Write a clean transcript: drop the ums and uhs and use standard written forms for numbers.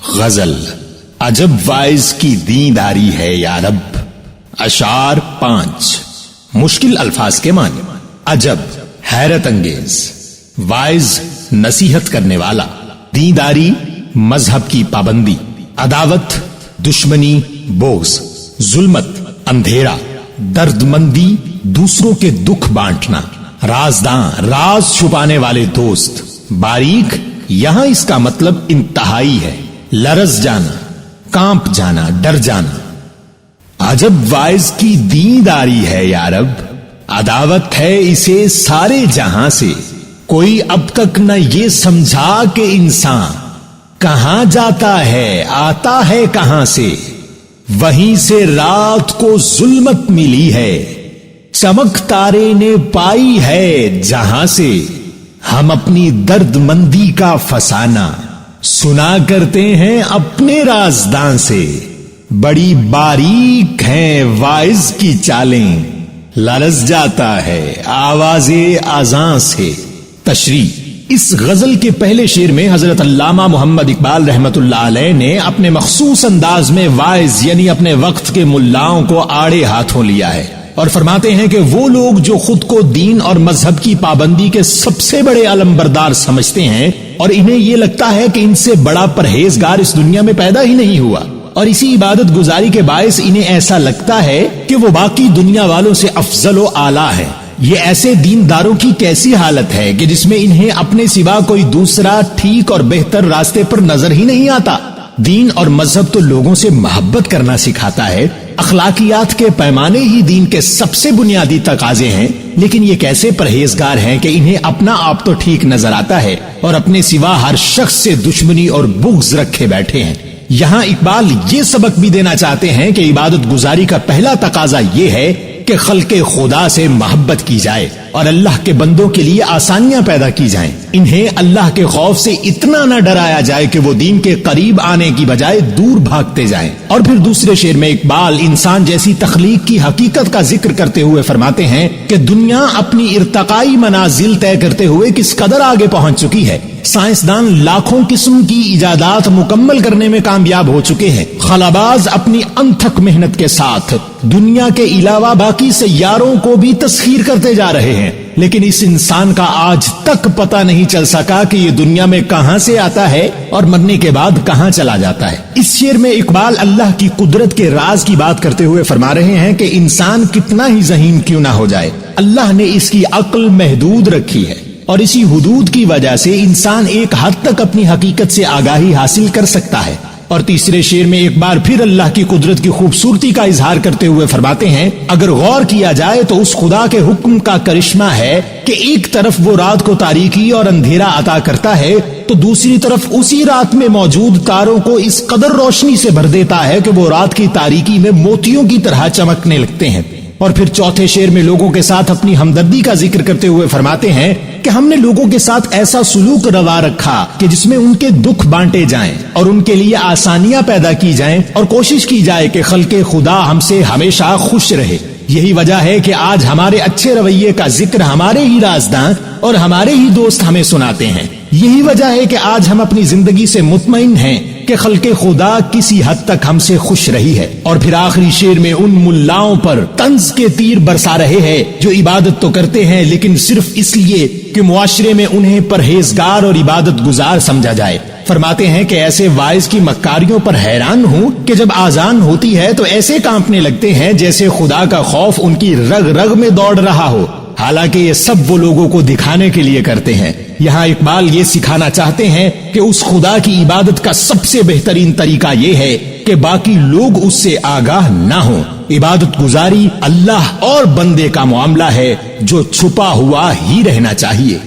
غزل عجب وائز کی دینداری ہے یا رب۔ اشعار 5 مشکل الفاظ کے معنی۔ عجب حیرت انگیز، وائز نصیحت کرنے والا، دینداری مذہب کی پابندی، عداوت دشمنی بغض، ظلمت اندھیرا، درد مندی دوسروں کے دکھ بانٹنا، رازداں راز چھپانے والے دوست، باریک یہاں اس کا مطلب انتہائی ہے، لرز جانا، کانپ جانا، ڈر جانا۔ عجب وائز کی دینداری ہے یا رب، عداوت ہے اسے سارے جہاں سے، کوئی اب تک نہ یہ سمجھا کہ انسان کہاں جاتا ہے آتا ہے کہاں سے، وہیں سے رات کو ظلمت ملی ہے، چمک تارے نے پائی ہے جہاں سے، ہم اپنی درد مندی کا فسانہ سنا کرتے ہیں اپنے رازداں سے، بڑی باریک ہیں وائز کی چالیں، لرز جاتا ہے آواز اذان سے۔ تشریح: اس غزل کے پہلے شعر میں حضرت علامہ محمد اقبال رحمت اللہ علیہ نے اپنے مخصوص انداز میں وائز یعنی اپنے وقت کے ملاؤں کو آڑے ہاتھوں لیا ہے اور فرماتے ہیں کہ وہ لوگ جو خود کو دین اور مذہب کی پابندی کے سب سے بڑے علمبردار سمجھتے ہیں اور انہیں یہ لگتا ہے کہ ان سے بڑا پرہیزگار اس دنیا میں پیدا ہی نہیں ہوا، اور اسی عبادت گزاری کے باعث انہیں ایسا لگتا ہے کہ وہ باقی دنیا والوں سے افضل و اعلیٰ ہے، یہ ایسے دینداروں کی کیسی حالت ہے کہ جس میں انہیں اپنے سوا کوئی دوسرا ٹھیک اور بہتر راستے پر نظر ہی نہیں آتا۔ دین اور مذہب تو لوگوں سے محبت کرنا سکھاتا ہے، اخلاقیات کے پیمانے ہی دین کے سب سے بنیادی تقاضے ہیں، لیکن یہ کیسے پرہیزگار ہیں کہ انہیں اپنا آپ تو ٹھیک نظر آتا ہے اور اپنے سوا ہر شخص سے دشمنی اور بغض رکھے بیٹھے ہیں۔ یہاں اقبال یہ سبق بھی دینا چاہتے ہیں کہ عبادت گزاری کا پہلا تقاضا یہ ہے کہ خلق خدا سے محبت کی جائے اور اللہ کے بندوں کے لیے آسانیاں پیدا کی جائیں، انہیں اللہ کے خوف سے اتنا نہ ڈرایا جائے کہ وہ دین کے قریب آنے کی بجائے دور بھاگتے جائیں۔ اور پھر دوسرے شعر میں اقبال انسان جیسی تخلیق کی حقیقت کا ذکر کرتے ہوئے فرماتے ہیں کہ دنیا اپنی ارتقائی منازل طے کرتے ہوئے کس قدر آگے پہنچ چکی ہے، سائنسدان لاکھوں قسم کی ایجادات مکمل کرنے میں کامیاب ہو چکے ہیں، خلاباز اپنی انتھک محنت کے ساتھ دنیا کے علاوہ باقی سیاروں کو بھی تسخیر کرتے جا رہے ہیں، لیکن اس انسان کا آج تک پتہ نہیں چل سکا کہ یہ دنیا میں کہاں سے آتا ہے اور مرنے کے بعد کہاں چلا جاتا ہے۔ اس شعر میں اقبال اللہ کی قدرت کے راز کی بات کرتے ہوئے فرما رہے ہیں کہ انسان کتنا ہی ذہین کیوں نہ ہو جائے، اللہ نے اس کی عقل محدود رکھی ہے اور اسی حدود کی وجہ سے انسان ایک حد تک اپنی حقیقت سے آگاہی حاصل کر سکتا ہے۔ اور تیسرے شعر میں ایک بار پھر اللہ کی قدرت کی خوبصورتی کا اظہار کرتے ہوئے فرماتے ہیں اگر غور کیا جائے تو اس خدا کے حکم کا کرشمہ ہے کہ ایک طرف وہ رات کو تاریکی اور اندھیرا عطا کرتا ہے تو دوسری طرف اسی رات میں موجود تاروں کو اس قدر روشنی سے بھر دیتا ہے کہ وہ رات کی تاریکی میں موتیوں کی طرح چمکنے لگتے ہیں۔ اور پھر چوتھے شعر میں لوگوں کے ساتھ اپنی ہمدردی کا ذکر کرتے ہوئے فرماتے ہیں کہ ہم نے لوگوں کے ساتھ ایسا سلوک روا رکھا کہ جس میں ان کے دکھ بانٹے جائیں اور ان کے لیے آسانیاں پیدا کی جائیں اور کوشش کی جائے کہ خلق خدا ہم سے ہمیشہ خوش رہے۔ یہی وجہ ہے کہ آج ہمارے اچھے رویے کا ذکر ہمارے ہی رازداں اور ہمارے ہی دوست ہمیں سناتے ہیں، یہی وجہ ہے کہ آج ہم اپنی زندگی سے مطمئن ہیں کہ خلق خدا کسی حد تک ہم سے خوش رہی ہے۔ اور پھر آخری شعر میں ان ملاؤں پر طنز کے تیر برسا رہے ہیں جو عبادت تو کرتے ہیں لیکن صرف اس لیے کہ معاشرے میں انہیں پرہیزگار اور عبادت گزار سمجھا جائے۔ فرماتے ہیں کہ ایسے وائز کی مکاریوں پر حیران ہوں کہ جب آذان ہوتی ہے تو ایسے کانپنے لگتے ہیں جیسے خدا کا خوف ان کی رگ رگ میں دوڑ رہا ہو، حالانکہ یہ سب وہ لوگوں کو دکھانے کے لیے کرتے ہیں۔ یہاں اقبال یہ سکھانا چاہتے ہیں کہ اس خدا کی عبادت کا سب سے بہترین طریقہ یہ ہے کہ باقی لوگ اس سے آگاہ نہ ہوں۔ عبادت گزاری اللہ اور بندے کا معاملہ ہے جو چھپا ہوا ہی رہنا چاہیے۔